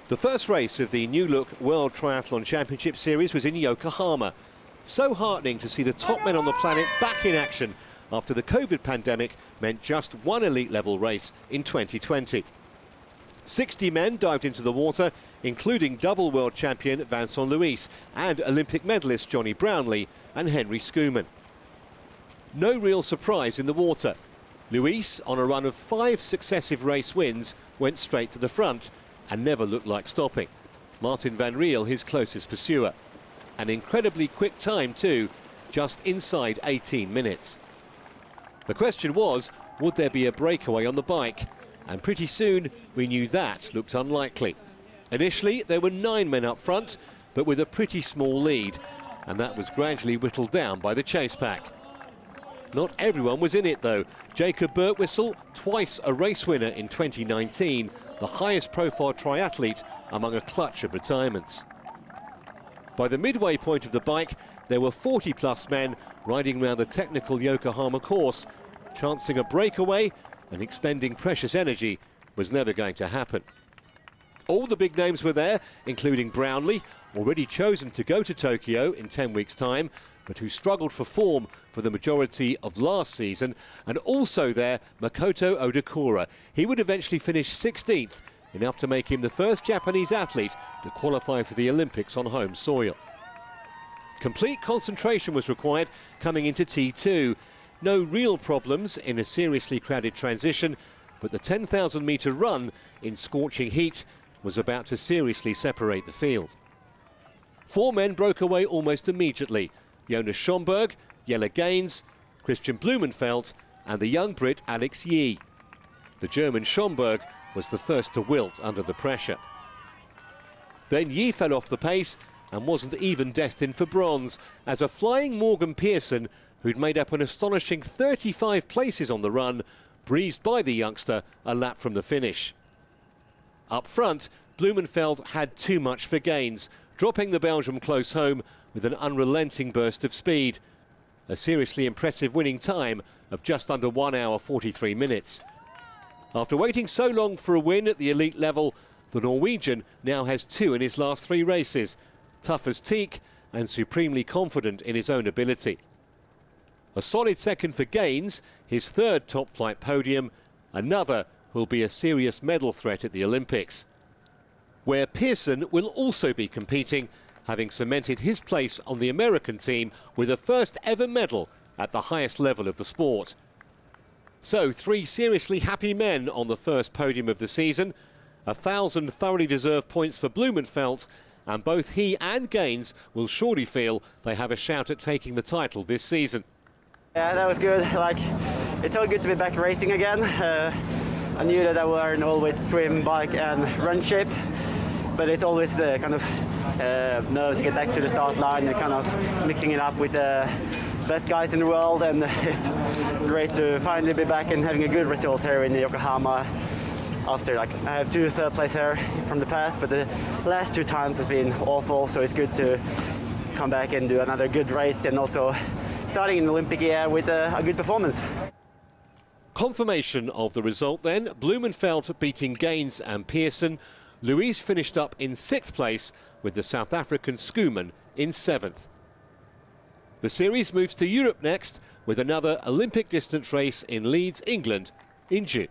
The first race of the new-look World Triathlon Championship Series was in Yokohama. So heartening to see the top men on the planet back in action after the COVID pandemic meant just one elite-level race in 2020. 60 men dived into the water, including double world champion Vincent Luis and Olympic medalist Johnny Brownlee and Henry Schoeman. No real surprise in the water. Luis, on a run of 5 successive race wins, went straight to the front and never looked like stopping. Martin van Riel, his closest pursuer. An incredibly quick time too, just inside 18 minutes. The question was, would there be a breakaway on the bike? And pretty soon we knew that looked unlikely. Initially there were 9 men up front, but with a pretty small lead, and that was gradually whittled down by the chase pack. Not everyone was in it though. Jacob Birtwistle, twice a race winner in 2019, the highest profile triathlete among a clutch of retirements. By the midway point of the bike, there were 40+ men riding round the technical Yokohama course. Chancing a breakaway and expending precious energy was never going to happen. All the big names were there, including Brownlee, already chosen to go to Tokyo in 10 weeks' time, but who struggled for form for the majority of last season, and also there, Makoto Odakura. He would eventually finish 16th, enough to make him the first Japanese athlete to qualify for the Olympics on home soil. Complete concentration was required coming into T2. No real problems in a seriously crowded transition, but the 10,000-metre run in scorching heat was about to seriously separate the field. 4 men broke away almost immediately. Jonas Schomburg, Jelle Gaines, Christian Blumenfeld and the young Brit Alex Yee. The German Schomburg was the first to wilt under the pressure. Then Yee fell off the pace and wasn't even destined for bronze, as a flying Morgan Pearson, who'd made up an astonishing 35 places on the run, breezed by the youngster a lap from the finish. Up front, Blumenfeld had too much for Gaines, dropping the Belgium close home with an unrelenting burst of speed. A seriously impressive winning time of just under 1 hour 43 minutes. After waiting so long for a win at the elite level, the Norwegian now has 2 in his last 3 races. Tough as teak and supremely confident in his own ability. A solid second for Gaines, his 3rd top-flight podium, another who'll be a serious medal threat at the Olympics, where Pearson will also be competing, having cemented his place on the American team with a first ever medal at the highest level of the sport. So 3 seriously happy men on the first podium of the season, 1,000 thoroughly deserved points for Blumenfeld, and both he and Gaines will surely feel they have a shout at taking the title this season. Yeah, that was good. It's so good to be back racing again. I knew that I would learn all with swim, bike and run shape, but it's always kind of nerves to get back to the start line and kind of mixing it up with the best guys in the world, and it's great to finally be back and having a good result here in Yokohama. After I have 2 third place here from the past, but the last 2 times has been awful, so it's good to come back and do another good race, and also starting in the Olympic year with a good performance. Confirmation of the result then, Blumenfeld beating Gaines and Pearson. Luis finished up in 6th place with the South African Schoeman in 7th. The series moves to Europe next with another Olympic distance race in Leeds, England in June.